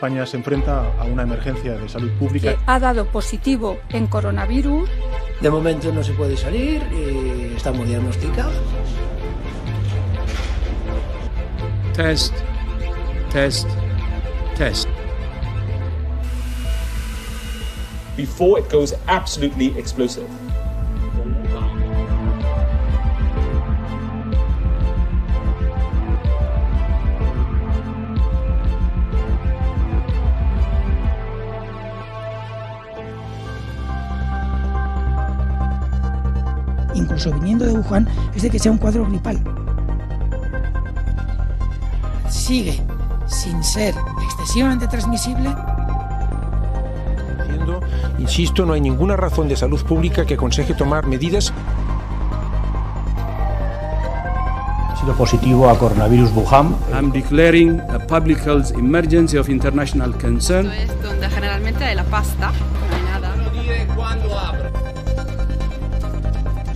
España se enfrenta a una emergencia de salud pública. Ha dado positivo en coronavirus. De momento no se puede salir y estamos diagnosticados. Test, test, test. Before it goes absolutely explosive. Incluso viniendo de Wuhan, es de que sea un cuadro gripal. Sigue sin ser excesivamente transmisible. Insisto, no hay ninguna razón de salud pública que aconseje tomar medidas. Ha sido positivo a coronavirus Wuhan. I'm declaring a public health emergency of international concern. Esto es donde generalmente hay la pasta, no hay nada.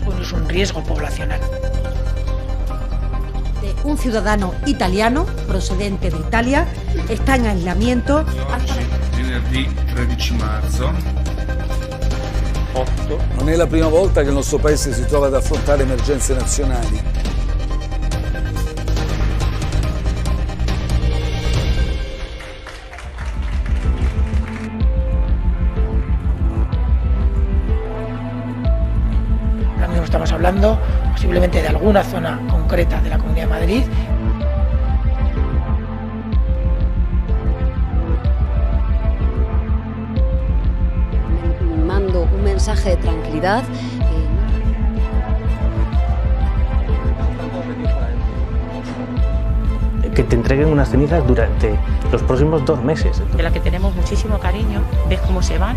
Bueno, es un riesgo poblacional. Un ciudadano italiano procedente de Italia está en aislamiento. Venerdì 13 marzo. Non è la prima volta che il nostro paese si trova ad affrontare emergenze nazionali. Ahora mismo estamos hablando posiblemente de alguna zona concreta de la Comunidad de Madrid. Mando un mensaje de tranquilidad. Que te entreguen unas cenizas durante los próximos 2 meses. De la que tenemos muchísimo cariño, ves cómo se van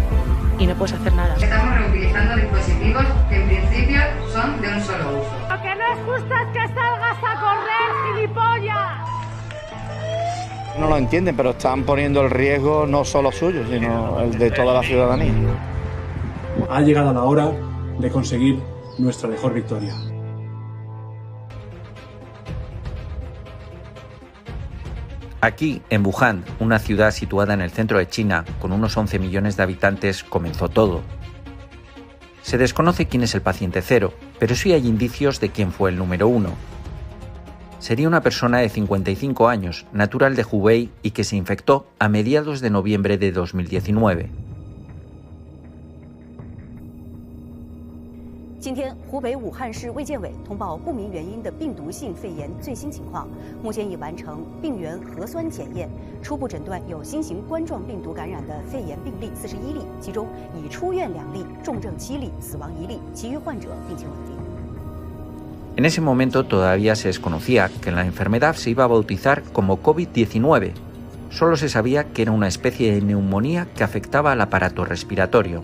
y no puedes hacer nada. Estamos reutilizando dispositivos que en principio son de un solo uso. Lo que no es justo es que salgas a correr, gilipollas. No lo entienden, pero están poniendo el riesgo no solo suyo, sino el de toda la ciudadanía. Ha llegado la hora de conseguir nuestra mejor victoria. Aquí, en Wuhan, una ciudad situada en el centro de China, con unos 11 millones de habitantes, comenzó todo. Se desconoce quién es el paciente cero, pero sí hay indicios de quién fue el número 1. Sería una persona de 55 años, natural de Hubei y que se infectó a mediados de noviembre de 2019. 今天，湖北武汉市卫健委通报不明原因的病毒性肺炎最新情况，目前已完成病原核酸检验，初步诊断有新型冠状病毒感染的肺炎病例41例，其中已出院2例，重症7例，死亡1例，其余患者病情稳定。 En ese momento todavía se desconocía que la enfermedad se iba a bautizar como COVID-19. Solo se sabía que era una especie de neumonía que afectaba al aparato respiratorio.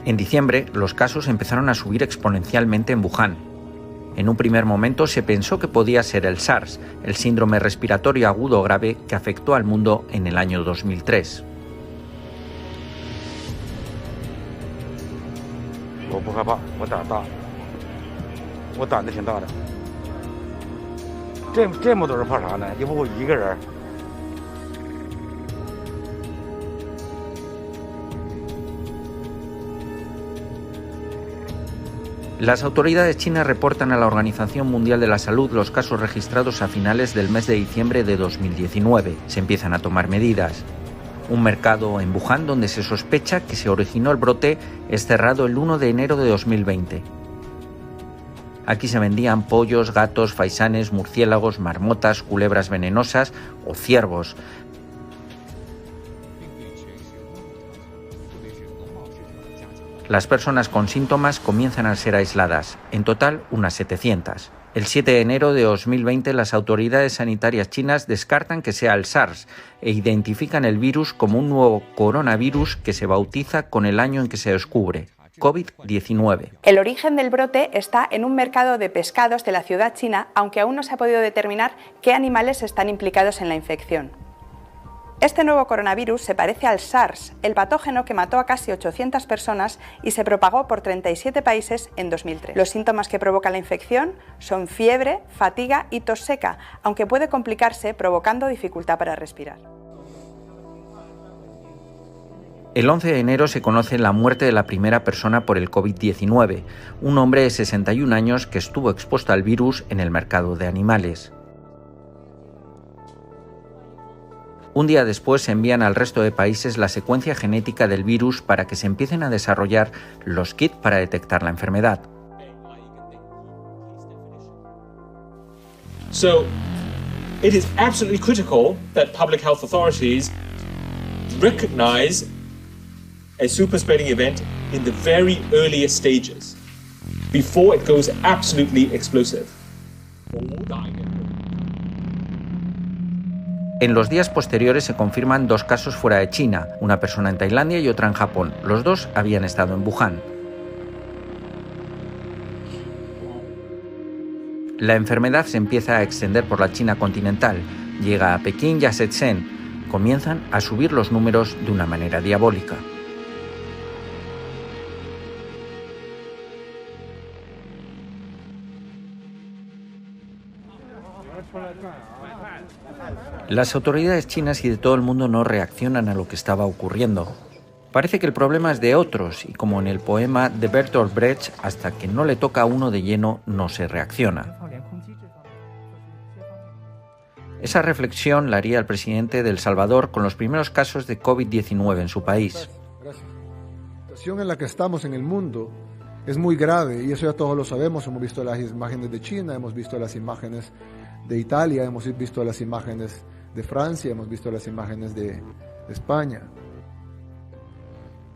En diciembre, los casos empezaron a subir exponencialmente en Wuhan. En un primer momento se pensó que podía ser el SARS, el síndrome respiratorio agudo grave que afectó al mundo en el año 2003. 我不害怕，我胆大，我胆子挺大的。这么多人怕啥呢？又不我一个人。 Las autoridades chinas reportan a la Organización Mundial de la Salud los casos registrados a finales del mes de diciembre de 2019. Se empiezan a tomar medidas. Un mercado en Wuhan donde se sospecha que se originó el brote es cerrado el 1 de enero de 2020. Aquí se vendían pollos, gatos, faisanes, murciélagos, marmotas, culebras venenosas o ciervos. Las personas con síntomas comienzan a ser aisladas, en total unas 700. El 7 de enero de 2020 las autoridades sanitarias chinas descartan que sea el SARS e identifican el virus como un nuevo coronavirus que se bautiza con el año en que se descubre, COVID-19. El origen del brote está en un mercado de pescados de la ciudad china, aunque aún no se ha podido determinar qué animales están implicados en la infección. Este nuevo coronavirus se parece al SARS, el patógeno que mató a casi 800 personas y se propagó por 37 países en 2003. Los síntomas que provoca la infección son fiebre, fatiga y tos seca, aunque puede complicarse provocando dificultad para respirar. El 11 de enero se conoce la muerte de la primera persona por el COVID-19, un hombre de 61 años que estuvo expuesto al virus en el mercado de animales. Un día después se envían al resto de países la secuencia genética del virus para que se empiecen a desarrollar los kits para detectar la enfermedad. So, it is absolutely critical that public health authorities recognize a super spreading event in the very earliest stages, before it goes absolutely explosive. En los días posteriores se confirman 2 casos fuera de China, una persona en Tailandia y otra en Japón. Los 2 habían estado en Wuhan. La enfermedad se empieza a extender por la China continental, llega a Pekín y a Shenzhen. Comienzan a subir los números de una manera diabólica. Las autoridades chinas y de todo el mundo no reaccionan a lo que estaba ocurriendo. Parece que el problema es de otros y, como en el poema de Bertolt Brecht, hasta que no le toca a uno de lleno no se reacciona. Esa reflexión la haría el presidente de El Salvador con los primeros casos de COVID-19 en su país. Gracias. La situación en la que estamos en el mundo es muy grave y eso ya todos lo sabemos. Hemos visto las imágenes de China, hemos visto las imágenes de Italia, hemos visto las imágenes de Francia, hemos visto las imágenes de España.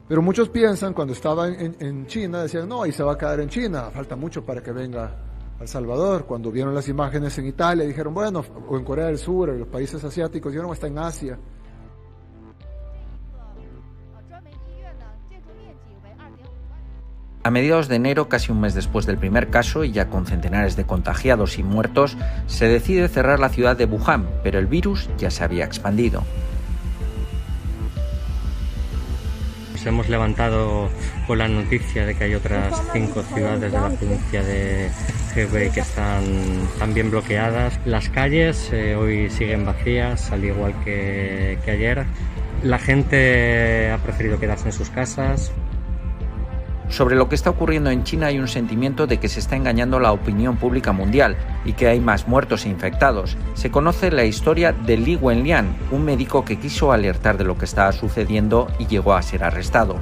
Pero muchos piensan, cuando estaban en China, decían, no, ahí se va a quedar en China, falta mucho para que venga a El Salvador. Cuando vieron las imágenes en Italia, dijeron, bueno, o en Corea del Sur, en los países asiáticos, dijeron, está en Asia. A mediados de enero, casi un mes después del primer caso y ya con centenares de contagiados y muertos, se decide cerrar la ciudad de Wuhan, pero el virus ya se había expandido. Nos hemos levantado con la noticia de que hay otras 5 ciudades de la provincia de Hebei que están también bloqueadas. Las calles hoy siguen vacías, al igual que ayer. La gente ha preferido quedarse en sus casas. Sobre lo que está ocurriendo en China hay un sentimiento de que se está engañando la opinión pública mundial y que hay más muertos e infectados. Se conoce la historia de Li Wenlian, un médico que quiso alertar de lo que estaba sucediendo y llegó a ser arrestado.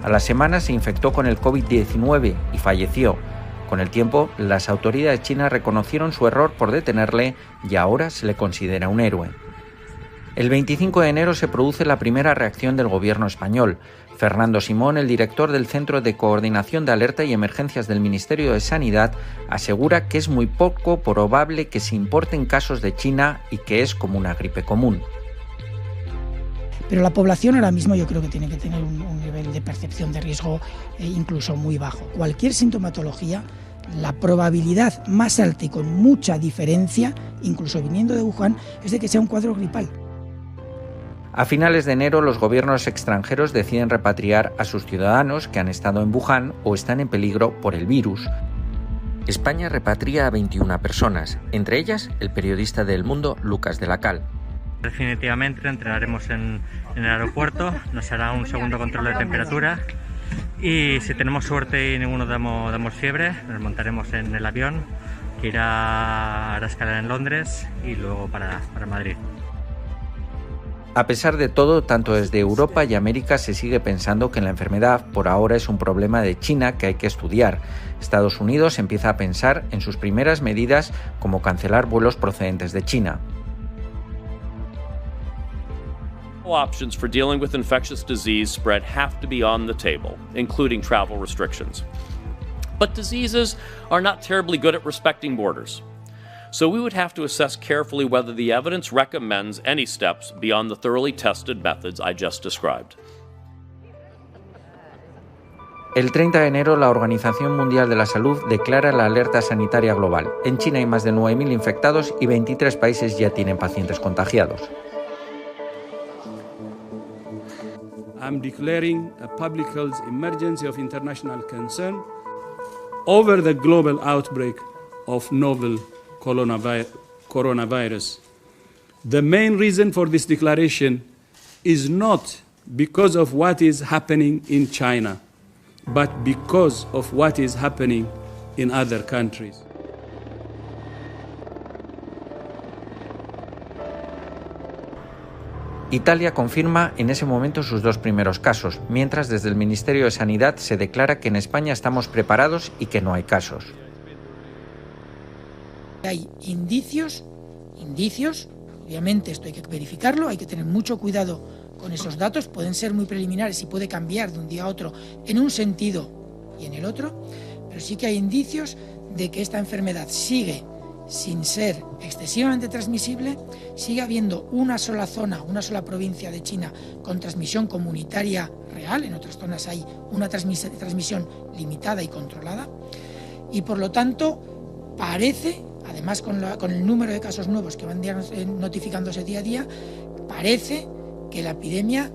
A la semana se infectó con el COVID-19 y falleció. Con el tiempo, las autoridades chinas reconocieron su error por detenerle y ahora se le considera un héroe. El 25 de enero se produce la primera reacción del gobierno español. Fernando Simón, el director del Centro de Coordinación de Alerta y Emergencias del Ministerio de Sanidad, asegura que es muy poco probable que se importen casos de China y que es como una gripe común. Pero la población ahora mismo yo creo que tiene que tener un nivel de percepción de riesgo incluso muy bajo. Cualquier sintomatología, la probabilidad más alta y con mucha diferencia, incluso viniendo de Wuhan, es de que sea un cuadro gripal. A finales de enero, los gobiernos extranjeros deciden repatriar a sus ciudadanos que han estado en Wuhan o están en peligro por el virus. España repatria a 21 personas, entre ellas el periodista de El Mundo, Lucas de la Cal. Definitivamente entraremos en el aeropuerto, nos hará un segundo control de temperatura y si tenemos suerte y ninguno damos fiebre, nos montaremos en el avión que irá a escalar en Londres y luego para Madrid. A pesar de todo, tanto desde Europa y América se sigue pensando que la enfermedad por ahora es un problema de China que hay que estudiar. Estados Unidos empieza a pensar en sus primeras medidas como cancelar vuelos procedentes de China. Options for dealing with infectious disease spread have to be on the table, including travel restrictions. But diseases are not terribly good at respecting borders. So we would have to assess carefully whether the evidence recommends any steps beyond the thoroughly tested methods I just described. El 30 de enero, la Organización Mundial de la Salud declara la alerta sanitaria global. En China hay más de 9.000 infectados y 23 países ya tienen pacientes contagiados. I'm declaring a public health emergency of international concern over the global outbreak of novel coronavirus. The main reason for this declaration is not because of what is happening in China, but because of what is happening in other countries. Italia confirma en ese momento sus 2 primeros casos, mientras desde el Ministerio de Sanidad se declara que en España estamos preparados y que no hay casos. Hay indicios, obviamente esto hay que verificarlo, hay que tener mucho cuidado con esos datos, pueden ser muy preliminares y puede cambiar de un día a otro en un sentido y en el otro, pero sí que hay indicios de que esta enfermedad sigue sin ser excesivamente transmisible, sigue habiendo una sola zona, una sola provincia de China con transmisión comunitaria real, en otras zonas hay una transmisión limitada y controlada, y por lo tanto parece, además con el número de casos nuevos que van notificándose día a día, parece que la epidemia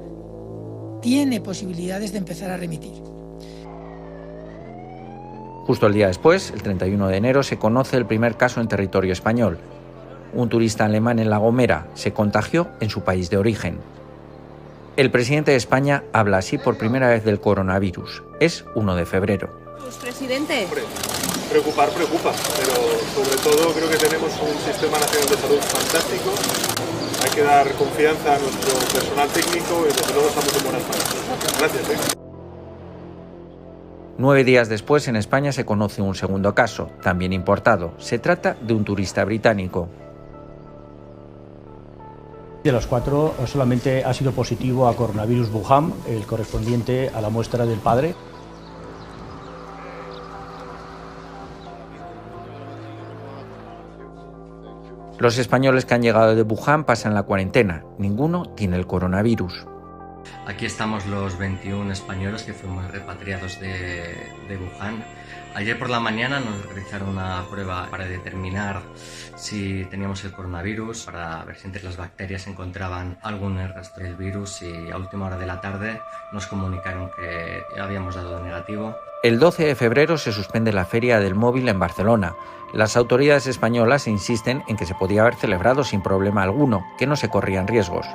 tiene posibilidades de empezar a remitir. Justo el día después, el 31 de enero, se conoce el primer caso en territorio español. Un turista alemán en La Gomera se contagió en su país de origen. El presidente de España habla así por primera vez del coronavirus. Es 1 de febrero. Presidente. Preocupar preocupa, pero sobre todo creo que tenemos un sistema nacional de salud fantástico. Hay que dar confianza a nuestro personal técnico y desde luego estamos en buenas manos. Gracias. 9 días después, en España se conoce un segundo caso, también importado. Se trata de un turista británico. De los 4, solamente ha sido positivo a coronavirus Wuhan, el correspondiente a la muestra del padre. Los españoles que han llegado de Wuhan pasan la cuarentena. Ninguno tiene el coronavirus. Aquí estamos los 21 españoles que fuimos repatriados de Wuhan. Ayer por la mañana nos realizaron una prueba para determinar si teníamos el coronavirus, para ver si entre las bacterias se encontraban algún rastro del virus, y a última hora de la tarde nos comunicaron que habíamos dado negativo. El 12 de febrero se suspende la Feria del Móvil en Barcelona. Las autoridades españolas insisten en que se podía haber celebrado sin problema alguno, que no se corrían riesgos.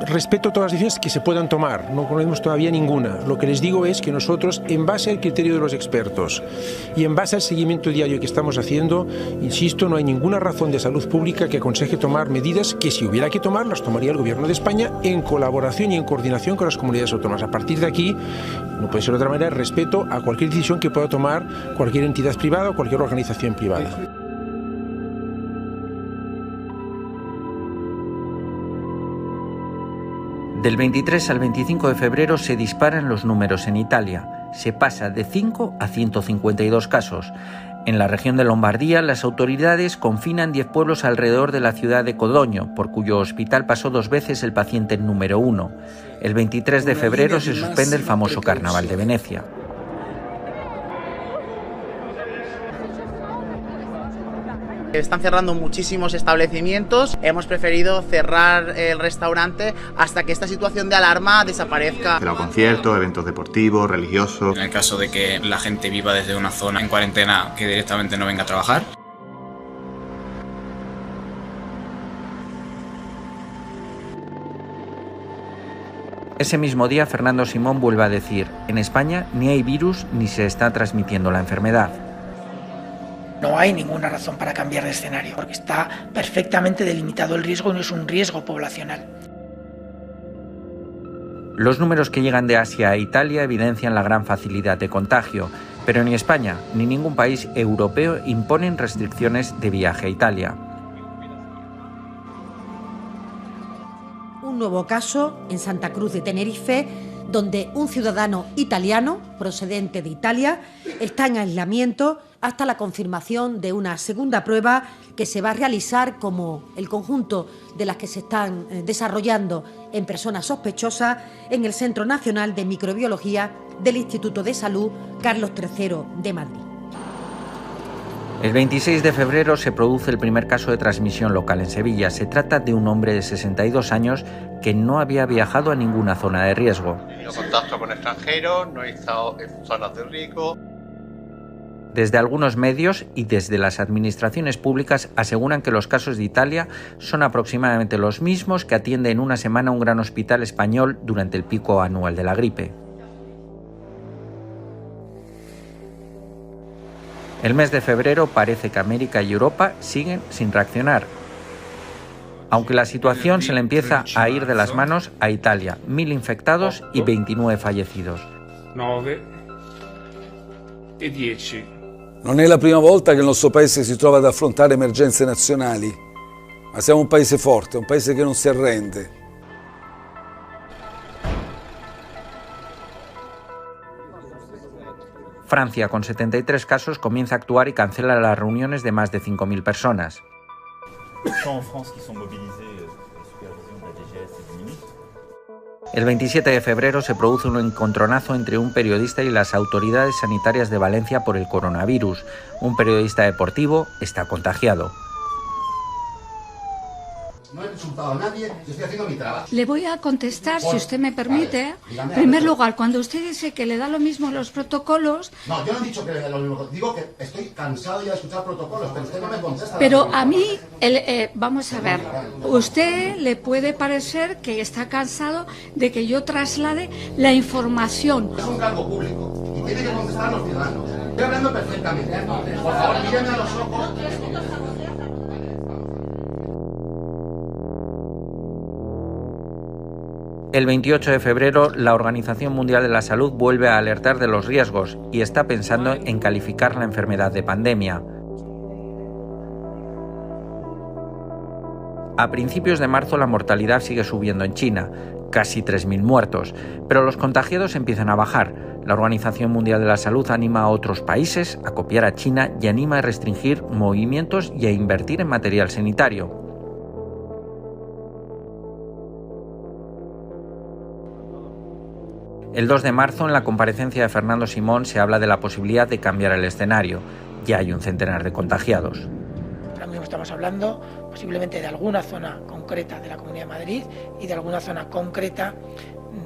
Respeto todas las decisiones que se puedan tomar, no conocemos todavía ninguna. Lo que les digo es que nosotros, en base al criterio de los expertos y en base al seguimiento diario que estamos haciendo, insisto, no hay ninguna razón de salud pública que aconseje tomar medidas que, si hubiera que tomar, las tomaría el Gobierno de España en colaboración y en coordinación con las comunidades autónomas. A partir de aquí, no puede ser de otra manera, respeto a cualquier decisión que pueda tomar cualquier entidad privada o cualquier organización privada. Del 23 al 25 de febrero se disparan los números en Italia. Se pasa de 5 a 152 casos. En la región de Lombardía, las autoridades confinan 10 pueblos alrededor de la ciudad de Codogno, por cuyo hospital pasó 2 veces el paciente número 1. El 23 de febrero se suspende el famoso Carnaval de Venecia. Están cerrando muchísimos establecimientos. Hemos preferido cerrar el restaurante hasta que esta situación de alarma desaparezca. Pero conciertos, eventos deportivos, religiosos. En el caso de que la gente viva desde una zona en cuarentena, que directamente no venga a trabajar. Ese mismo día, Fernando Simón vuelve a decir: en España ni hay virus ni se está transmitiendo la enfermedad. No hay ninguna razón para cambiar de escenario, porque está perfectamente delimitado el riesgo y no es un riesgo poblacional. Los números que llegan de Asia a Italia evidencian la gran facilidad de contagio, pero ni España ni ningún país europeo imponen restricciones de viaje a Italia. Un nuevo caso en Santa Cruz de Tenerife, donde un ciudadano italiano procedente de Italia está en aislamiento hasta la confirmación de una segunda prueba que se va a realizar, como el conjunto de las que se están desarrollando en personas sospechosas, en el Centro Nacional de Microbiología del Instituto de Salud Carlos III de Madrid. El 26 de febrero se produce el primer caso de transmisión local en Sevilla. Se trata de un hombre de 62 años que no había viajado a ninguna zona de riesgo. He tenido contacto con extranjeros, no he estado en zonas de riesgo. Desde algunos medios y desde las administraciones públicas aseguran que los casos de Italia son aproximadamente los mismos que atiende en una semana un gran hospital español durante el pico anual de la gripe. El mes de febrero parece que América y Europa siguen sin reaccionar, aunque la situación se le empieza a ir de las manos a Italia, 1000 infectados y 29 fallecidos. 9 e 10. Non è la prima volta che il nostro paese si trova ad affrontare emergenze nazionali, ma siamo un paese forte, un paese che non si arrende. Francia, con 73 casos, comienza a actuar y cancela las reuniones de más de 5.000 personas. El 27 de febrero se produce un encontronazo entre un periodista y las autoridades sanitarias de Valencia por el coronavirus. Un periodista deportivo está contagiado. No he insultado a nadie, yo estoy haciendo mi trabajo. Le voy a contestar, si usted me permite. En primer lugar, cuando usted dice que le da lo mismo los protocolos... No, yo no he dicho que le da lo mismo. Digo que estoy cansado ya de escuchar protocolos, pero usted no me contesta. Pero a mí, vamos a ver, usted le puede parecer que está cansado de que yo traslade la información. Es un cargo público y tiene que contestar a los ciudadanos. Estoy hablando perfectamente. Por favor, míreme a los ojos. El 28 de febrero, la Organización Mundial de la Salud vuelve a alertar de los riesgos y está pensando en calificar la enfermedad de pandemia. A principios de marzo la mortalidad sigue subiendo en China, casi 3.000 muertos, pero los contagiados empiezan a bajar. La Organización Mundial de la Salud anima a otros países a copiar a China y anima a restringir movimientos y a invertir en material sanitario. El 2 de marzo, en la comparecencia de Fernando Simón, se habla de la posibilidad de cambiar el escenario. Ya hay un centenar de contagiados. Ahora mismo estamos hablando posiblemente de alguna zona concreta de la Comunidad de Madrid y de alguna zona concreta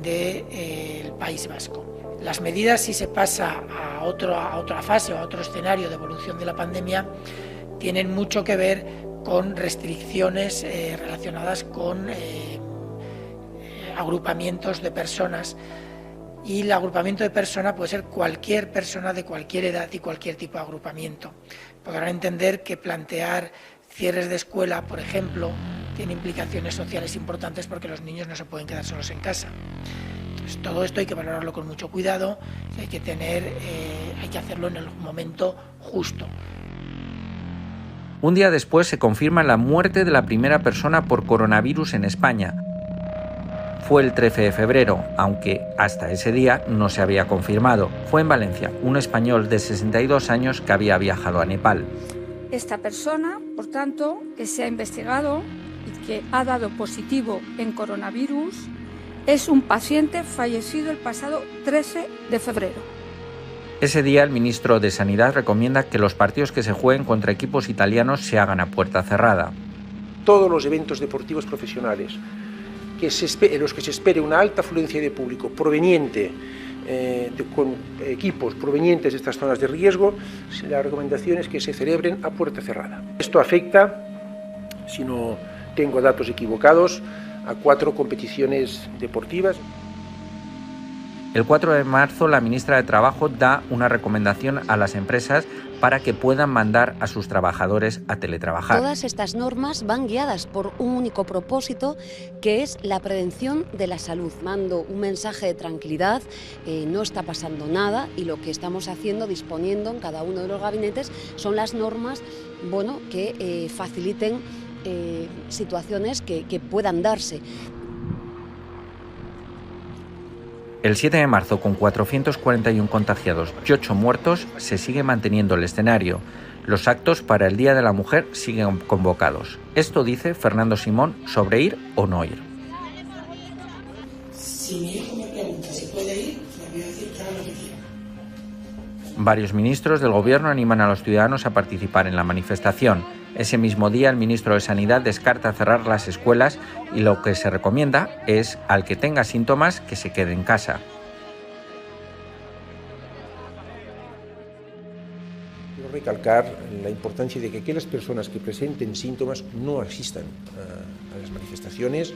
del País Vasco. Las medidas, si se pasa a otra fase o a otro escenario de evolución de la pandemia, tienen mucho que ver con restricciones relacionadas con agrupamientos de personas. Y el agrupamiento de personas puede ser cualquier persona de cualquier edad y cualquier tipo de agrupamiento. Podrán entender que plantear cierres de escuela, por ejemplo, tiene implicaciones sociales importantes porque los niños no se pueden quedar solos en casa. Entonces, todo esto hay que valorarlo con mucho cuidado y hay que hacerlo en el momento justo. Un día después se confirma la muerte de la primera persona por coronavirus en España. Fue el 13 de febrero, aunque hasta ese día no se había confirmado. Fue en Valencia, un español de 62 años que había viajado a Nepal. Esta persona, por tanto, que se ha investigado y que ha dado positivo en coronavirus, es un paciente fallecido el pasado 13 de febrero. Ese día el ministro de Sanidad recomienda que los partidos que se jueguen contra equipos italianos se hagan a puerta cerrada. Todos los eventos deportivos profesionales en los que se espere una alta afluencia de público proveniente con equipos provenientes de estas zonas de riesgo, la recomendación es que se celebren a puerta cerrada. Esto afecta, si no tengo datos equivocados, a 4 competiciones deportivas. El 4 de marzo la ministra de Trabajo da una recomendación a las empresas para que puedan mandar a sus trabajadores a teletrabajar. Todas estas normas van guiadas por un único propósito, que es la prevención de la salud. Mando un mensaje de tranquilidad, no está pasando nada y lo que estamos haciendo, disponiendo en cada uno de los gabinetes, son las normas que faciliten situaciones que puedan darse. El 7 de marzo, con 441 contagiados y 8 muertos, se sigue manteniendo el escenario. Los actos para el Día de la Mujer siguen convocados. Esto dice Fernando Simón sobre ir o no ir. Si mi hijo me pregunta si puede ir, le voy a decir que haga lo que quiera. Varios ministros del gobierno animan a los ciudadanos a participar en la manifestación. Ese mismo día, el ministro de Sanidad descarta cerrar las escuelas y lo que se recomienda es al que tenga síntomas que se quede en casa. Quiero recalcar la importancia de que aquellas personas que presenten síntomas no asistan a las manifestaciones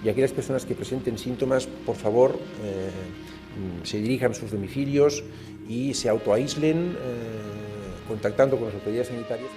y aquellas personas que presenten síntomas, por favor, se dirijan a sus domicilios y se autoaíslen contactando con las autoridades sanitarias.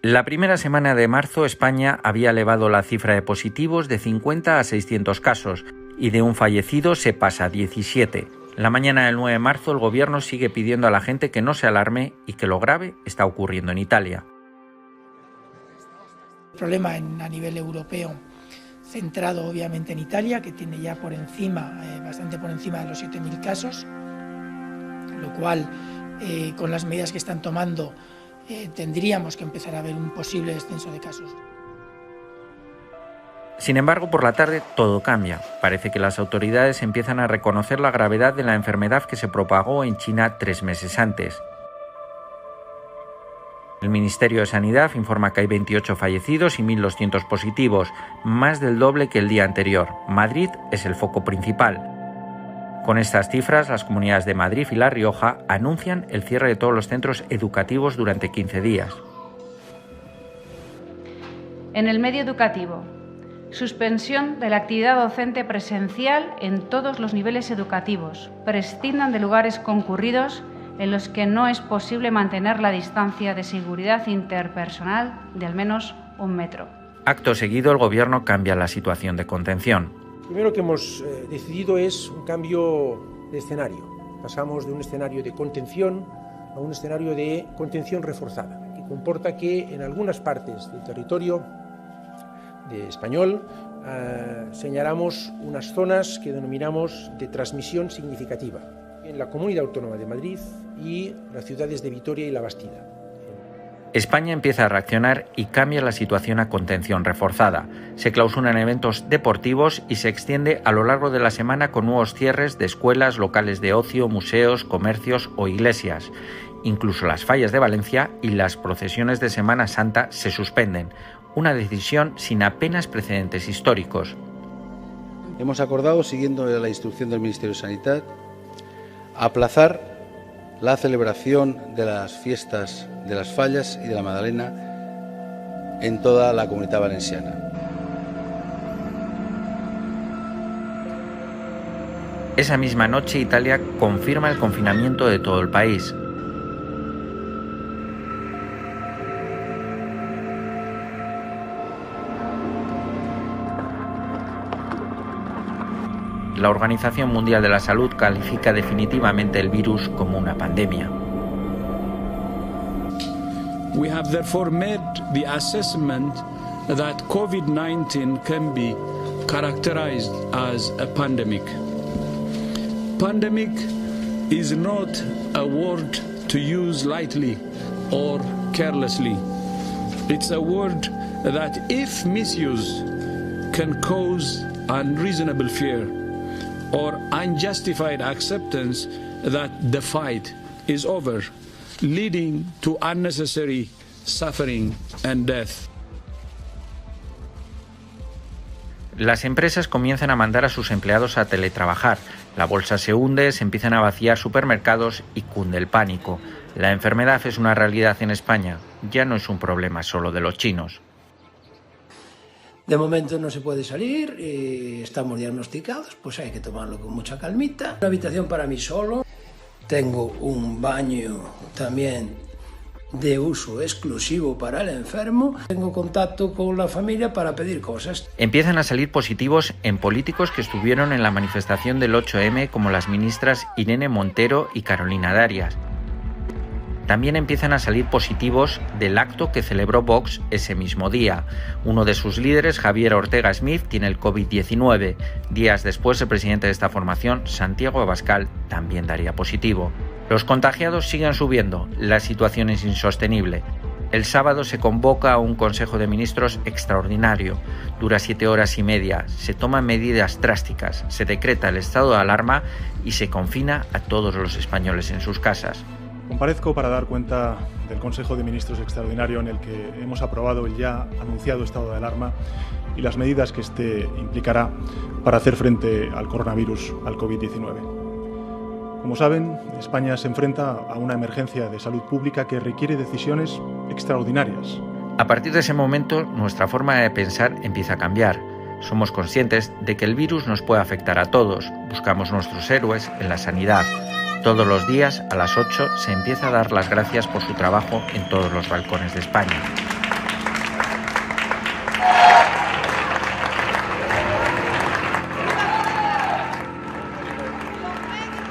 La primera semana de marzo, España había elevado la cifra de positivos de 50 a 600 casos y de un fallecido se pasa a 17. La mañana del 9 de marzo, el gobierno sigue pidiendo a la gente que no se alarme y que lo grave está ocurriendo en Italia. El problema a nivel europeo, centrado obviamente en Italia, que tiene ya por encima, bastante por encima de los 7.000 casos, lo cual, con las medidas que están tomando, tendríamos que empezar a ver un posible descenso de casos. Sin embargo, por la tarde todo cambia. Parece que las autoridades empiezan a reconocer la gravedad de la enfermedad que se propagó en China 3 meses antes. El Ministerio de Sanidad informa que hay 28 fallecidos y 1.200 positivos, más del doble que el día anterior. Madrid es el foco principal. Con estas cifras, las comunidades de Madrid y La Rioja anuncian el cierre de todos los centros educativos durante 15 días. En el medio educativo, suspensión de la actividad docente presencial en todos los niveles educativos. Prescindan de lugares concurridos en los que no es posible mantener la distancia de seguridad interpersonal de al menos 1 metro. Acto seguido, el Gobierno cambia la situación de contención. Lo primero que hemos decidido es un cambio de escenario. Pasamos de un escenario de contención a un escenario de contención reforzada, que comporta que en algunas partes del territorio español señalamos unas zonas que denominamos de transmisión significativa, en la Comunidad Autónoma de Madrid y las ciudades de Vitoria y La Bastida. España empieza a reaccionar y cambia la situación a contención reforzada. Se clausuran eventos deportivos y se extiende a lo largo de la semana con nuevos cierres de escuelas, locales de ocio, museos, comercios o iglesias. Incluso las fallas de Valencia y las procesiones de Semana Santa se suspenden. Una decisión sin apenas precedentes históricos. Hemos acordado, siguiendo la instrucción del Ministerio de Sanidad, aplazar la celebración de las fiestas de las Fallas y de la Magdalena en toda la Comunidad Valenciana. Esa misma noche, Italia confirma el confinamiento de todo el país. La Organización Mundial de la Salud califica definitivamente el virus como una pandemia. We have therefore made the assessment that COVID-19 can be characterized as a pandemic. Pandemic is not a word to use lightly or carelessly. It's a word that, if misused, can cause unreasonable fear or unjustified acceptance that the fight is over, leading to unnecessary suffering and death. Las empresas comienzan a mandar a sus empleados a teletrabajar. La bolsa se hunde, se empiezan a vaciar supermercados y cunde el pánico. La enfermedad es una realidad en España. Ya no es un problema solo de los chinos. De momento no se puede salir, estamos diagnosticados, pues hay que tomarlo con mucha calmita. Una habitación para mí solo, tengo un baño también de uso exclusivo para el enfermo, tengo contacto con la familia para pedir cosas. Empiezan a salir positivos en políticos que estuvieron en la manifestación del 8M, como las ministras Irene Montero y Carolina Darias. También empiezan a salir positivos del acto que celebró Vox ese mismo día. Uno de sus líderes, Javier Ortega Smith, tiene el COVID-19. Días después, el presidente de esta formación, Santiago Abascal, también daría positivo. Los contagiados siguen subiendo, la situación es insostenible. El sábado se convoca a un Consejo de Ministros extraordinario. Dura 7 horas y media, se toman medidas drásticas, se decreta el estado de alarma y se confina a todos los españoles en sus casas. Comparezco para dar cuenta del Consejo de Ministros extraordinario en el que hemos aprobado el ya anunciado estado de alarma y las medidas que este implicará para hacer frente al coronavirus, al COVID-19. Como saben, España se enfrenta a una emergencia de salud pública que requiere decisiones extraordinarias. A partir de ese momento, nuestra forma de pensar empieza a cambiar. Somos conscientes de que el virus nos puede afectar a todos. Buscamos nuestros héroes en la sanidad. Todos los días, a las 8, se empieza a dar las gracias por su trabajo en todos los balcones de España.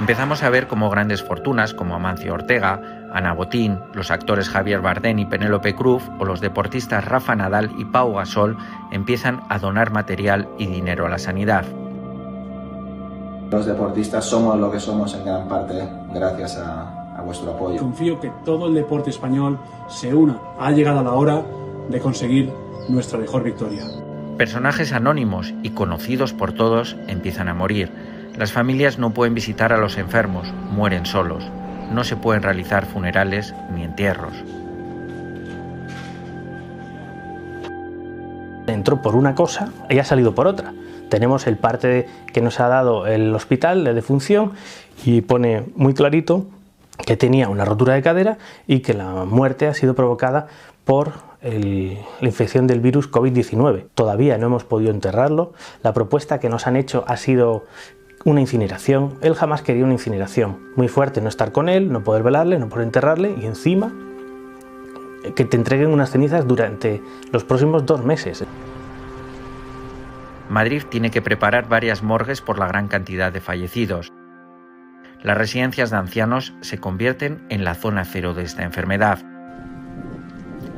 Empezamos a ver cómo grandes fortunas como Amancio Ortega, Ana Botín, los actores Javier Bardem y Penélope Cruz o los deportistas Rafa Nadal y Pau Gasol empiezan a donar material y dinero a la sanidad. Los deportistas somos lo que somos en gran parte gracias a vuestro apoyo. Confío que todo el deporte español se una. Ha llegado la hora de conseguir nuestra mejor victoria. Personajes anónimos y conocidos por todos empiezan a morir. Las familias no pueden visitar a los enfermos, mueren solos. No se pueden realizar funerales ni entierros. Entró por una cosa y ha salido por otra. Tenemos el parte que nos ha dado el hospital de defunción y pone muy clarito que tenía una rotura de cadera y que la muerte ha sido provocada por la infección del virus COVID-19. Todavía no hemos podido enterrarlo. La propuesta que nos han hecho ha sido una incineración. Él jamás quería una incineración. Muy fuerte no estar con él, no poder velarle, no poder enterrarle y encima que te entreguen unas cenizas durante los próximos 2 meses. Madrid tiene que preparar varias morgues por la gran cantidad de fallecidos. Las residencias de ancianos se convierten en la zona cero de esta enfermedad.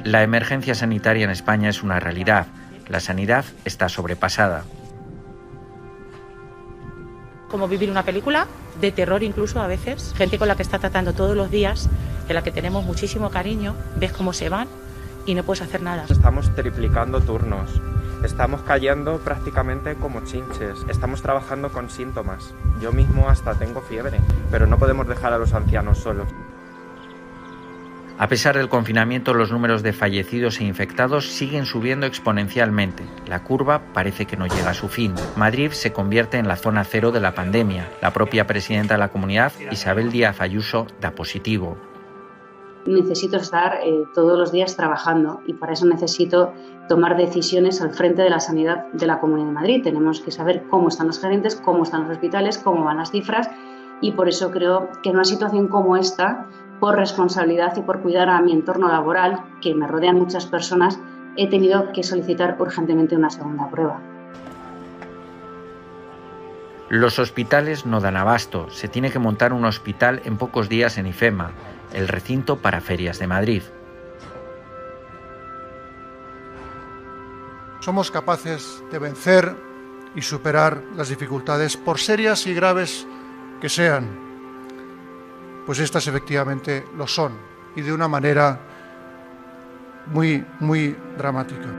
La emergencia sanitaria en España es una realidad. La sanidad está sobrepasada. Como vivir una película, de terror incluso a veces, gente con la que está tratando todos los días, de la que tenemos muchísimo cariño, ves cómo se van y no puedes hacer nada. Estamos triplicando turnos, estamos cayendo prácticamente como chinches, estamos trabajando con síntomas. Yo mismo hasta tengo fiebre, pero no podemos dejar a los ancianos solos. A pesar del confinamiento, los números de fallecidos e infectados siguen subiendo exponencialmente. La curva parece que no llega a su fin. Madrid se convierte en la zona cero de la pandemia. La propia presidenta de la comunidad, Isabel Díaz Ayuso, da positivo. Necesito estar todos los días trabajando y para eso necesito tomar decisiones al frente de la sanidad de la Comunidad de Madrid. Tenemos que saber cómo están los gerentes, cómo están los hospitales, cómo van las cifras y por eso creo que en una situación como esta, por responsabilidad y por cuidar a mi entorno laboral, que me rodean muchas personas, he tenido que solicitar urgentemente una segunda prueba. Los hospitales no dan abasto. Se tiene que montar un hospital en pocos días en IFEMA, el recinto para ferias de Madrid. Somos capaces de vencer y superar las dificultades, por serias y graves que sean. Pues estas efectivamente lo son, y de una manera muy, muy dramática.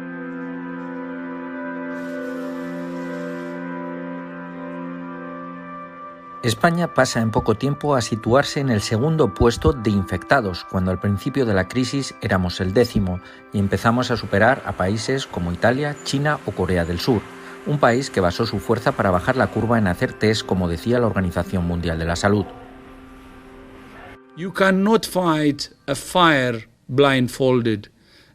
España pasa en poco tiempo a situarse en el segundo puesto de infectados, cuando al principio de la crisis éramos el 10º y empezamos a superar a países como Italia, China o Corea del Sur, un país que basó su fuerza para bajar la curva en hacer test, como decía la Organización Mundial de la Salud. You cannot fight a fire blindfolded,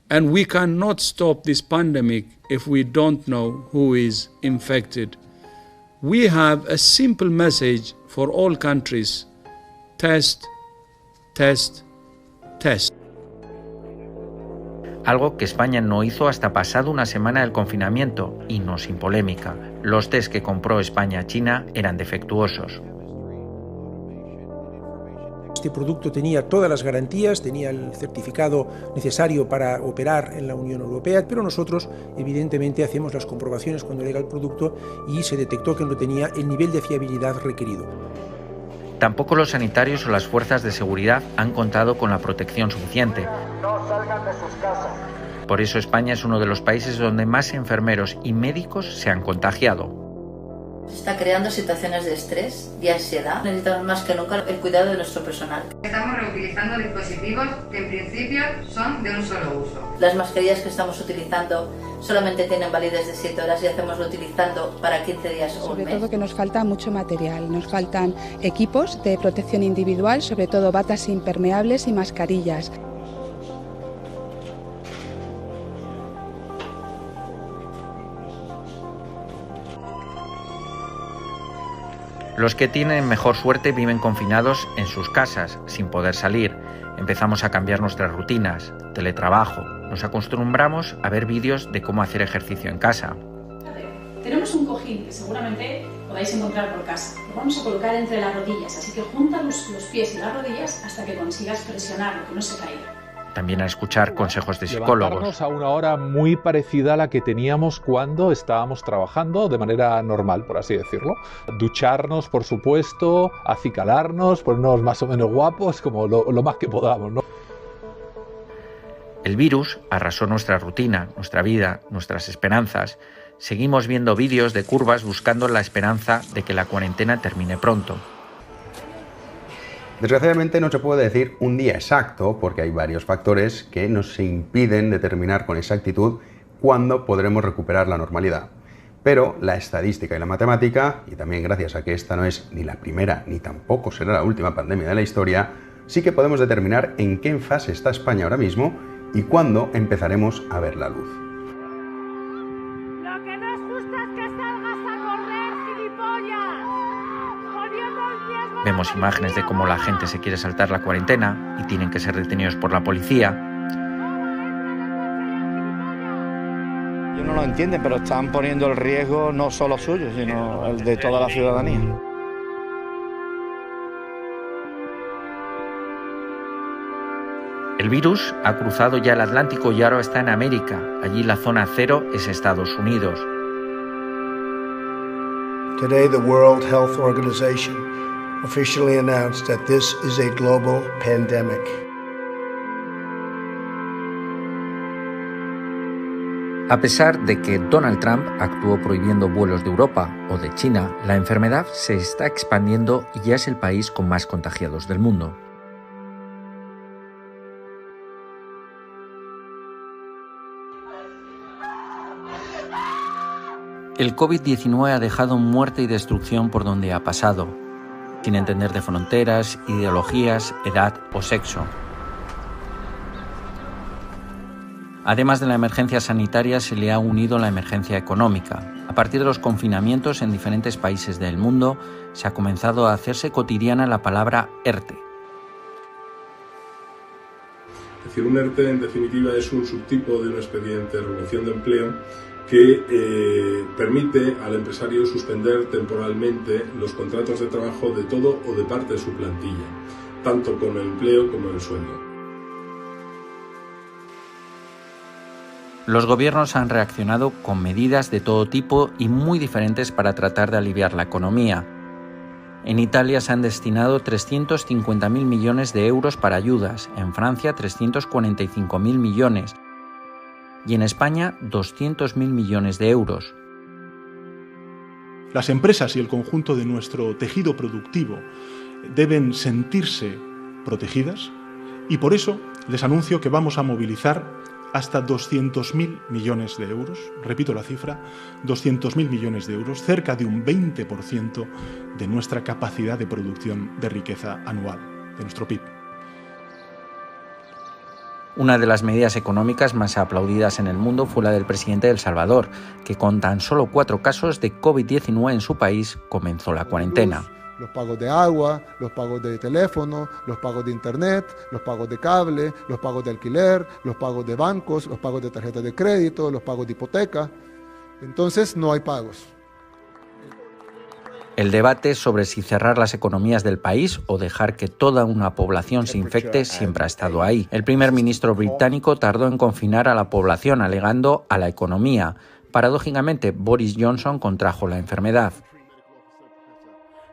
and we cannot stop this pandemic if we don't know who is infected. We have a simple message for all countries: test, test, test. Algo que España no hizo hasta pasado una semana del confinamiento, y no sin polémica. Los test que compró España a China eran defectuosos. Este producto tenía todas las garantías, tenía el certificado necesario para operar en la Unión Europea, pero nosotros evidentemente hacemos las comprobaciones cuando llega el producto y se detectó que no tenía el nivel de fiabilidad requerido. Tampoco los sanitarios o las fuerzas de seguridad han contado con la protección suficiente. No salgan de sus casas. Por eso España es uno de los países donde más enfermeros y médicos se han contagiado. Se está creando situaciones de estrés y ansiedad. Necesitamos más que nunca el cuidado de nuestro personal. Estamos reutilizando dispositivos que en principio son de un solo uso. Las mascarillas que estamos utilizando solamente tienen validez de 7 horas y hacemos utilizando para 15 días o un mes. Sobre todo que nos falta mucho material, nos faltan equipos de protección individual, sobre todo batas impermeables y mascarillas. Los que tienen mejor suerte viven confinados en sus casas, sin poder salir. Empezamos a cambiar nuestras rutinas, teletrabajo. Nos acostumbramos a ver vídeos de cómo hacer ejercicio en casa. Tenemos un cojín que seguramente podáis encontrar por casa. Lo vamos a colocar entre las rodillas, así que junta los pies y las rodillas hasta que consigas presionarlo, que no se caiga. También a escuchar consejos de psicólogos. Levantarnos a una hora muy parecida a la que teníamos cuando estábamos trabajando de manera normal, por así decirlo. Ducharnos, por supuesto, acicalarnos, ponernos más o menos guapos, como lo más que podamos, ¿no? El virus arrasó nuestra rutina, nuestra vida, nuestras esperanzas. Seguimos viendo vídeos de curvas buscando la esperanza de que la cuarentena termine pronto. Desgraciadamente no se puede decir un día exacto porque hay varios factores que nos impiden determinar con exactitud cuándo podremos recuperar la normalidad. Pero la estadística y la matemática, y también gracias a que esta no es ni la primera ni tampoco será la última pandemia de la historia, sí que podemos determinar en qué fase está España ahora mismo y cuándo empezaremos a ver la luz. Lo que no es justo es que salgas a correr, gilipollas. Poniendo en riesgo. Vemos imágenes de cómo la gente se quiere saltar la cuarentena y tienen que ser detenidos por la policía. Ellos no lo entienden, pero están poniendo el riesgo no solo suyo, sino el de toda la ciudadanía. El virus ha cruzado ya el Atlántico y ahora está en América. Allí la zona cero es Estados Unidos. Today, the World Health Organization officially announced that this is a global pandemic. A pesar de que Donald Trump actuó prohibiendo vuelos de Europa o de China, la enfermedad se está expandiendo y ya es el país con más contagiados del mundo. El COVID-19 ha dejado muerte y destrucción por donde ha pasado, sin entender de fronteras, ideologías, edad o sexo. Además de la emergencia sanitaria, se le ha unido la emergencia económica. A partir de los confinamientos en diferentes países del mundo, se ha comenzado a hacerse cotidiana la palabra ERTE. Es decir, un ERTE en definitiva es un subtipo de un expediente de regulación de empleo que permite al empresario suspender temporalmente los contratos de trabajo de todo o de parte de su plantilla, tanto con el empleo como el sueldo. Los gobiernos han reaccionado con medidas de todo tipo y muy diferentes para tratar de aliviar la economía. En Italia se han destinado 350.000 millones de euros para ayudas, en Francia 345.000 millones, y en España 200.000 millones de euros. Las empresas y el conjunto de nuestro tejido productivo deben sentirse protegidas y por eso les anuncio que vamos a movilizar hasta 200.000 millones de euros, repito la cifra, 200.000 millones de euros, cerca de un 20% de nuestra capacidad de producción de riqueza anual, de nuestro PIB. Una de las medidas económicas más aplaudidas en el mundo fue la del presidente de El Salvador, que con tan solo 4 casos de COVID-19 en su país comenzó la cuarentena. Los pagos de agua, los pagos de teléfono, los pagos de internet, los pagos de cable, los pagos de alquiler, los pagos de bancos, los pagos de tarjetas de crédito, los pagos de hipoteca. Entonces no hay pagos. El debate sobre si cerrar las economías del país o dejar que toda una población se infecte siempre ha estado ahí. El primer ministro británico tardó en confinar a la población alegando a la economía. Paradójicamente, Boris Johnson contrajo la enfermedad.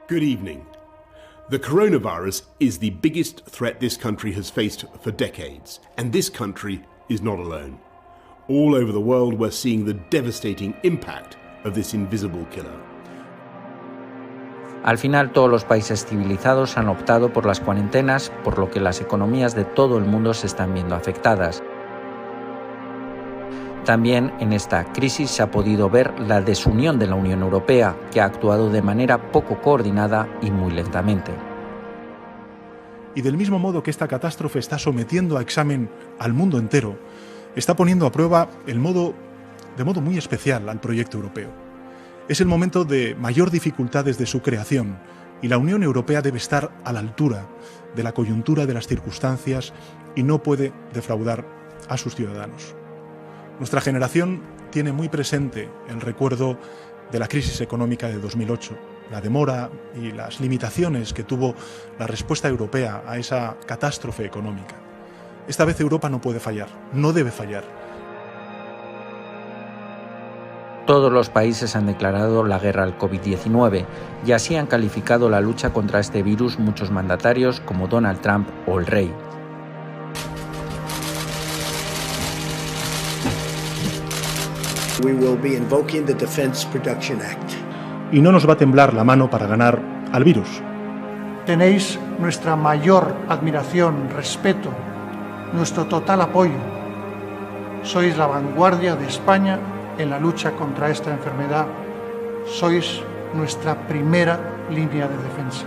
Good evening. The coronavirus is the biggest threat this country has faced for decades, and this country is not alone. All over the world we're seeing the devastating impact of this invisible killer. Al final, todos los países civilizados han optado por las cuarentenas, por lo que las economías de todo el mundo se están viendo afectadas. También en esta crisis se ha podido ver la desunión de la Unión Europea, que ha actuado de manera poco coordinada y muy lentamente. Y del mismo modo que esta catástrofe está sometiendo a examen al mundo entero, está poniendo a prueba de modo muy especial al proyecto europeo. Es el momento de mayor dificultad desde su creación y la Unión Europea debe estar a la altura de la coyuntura de las circunstancias y no puede defraudar a sus ciudadanos. Nuestra generación tiene muy presente el recuerdo de la crisis económica de 2008, la demora y las limitaciones que tuvo la respuesta europea a esa catástrofe económica. Esta vez Europa no puede fallar, no debe fallar. Todos los países han declarado la guerra al COVID-19 y así han calificado la lucha contra este virus muchos mandatarios como Donald Trump o el rey. We will be invoking the Defense Production Act. Y no nos va a temblar la mano para ganar al virus. Tenéis nuestra mayor admiración, respeto, nuestro total apoyo. Sois la vanguardia de España en la lucha contra esta enfermedad. Sois nuestra primera línea de defensa.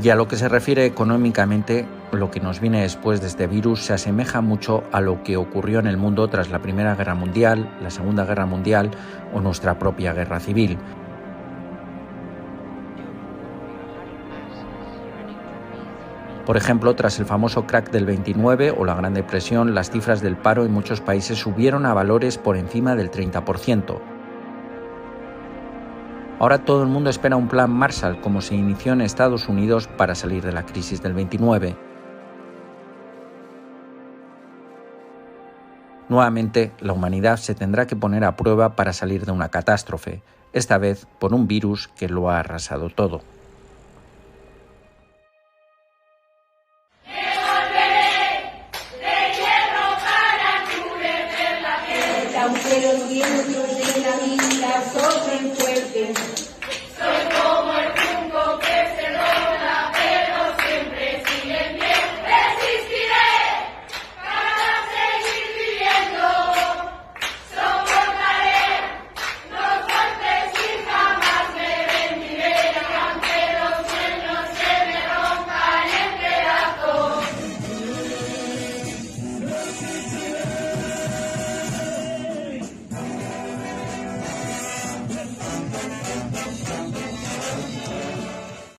Y a lo que se refiere económicamente, lo que nos viene después de este virus se asemeja mucho a lo que ocurrió en el mundo tras la Primera Guerra Mundial, la Segunda Guerra Mundial o nuestra propia guerra civil. Por ejemplo, tras el famoso crack del 29 o la Gran Depresión, las cifras del paro en muchos países subieron a valores por encima del 30%. Ahora todo el mundo espera un plan Marshall, como se inició en Estados Unidos para salir de la crisis del 29. Nuevamente, la humanidad se tendrá que poner a prueba para salir de una catástrofe, esta vez por un virus que lo ha arrasado todo.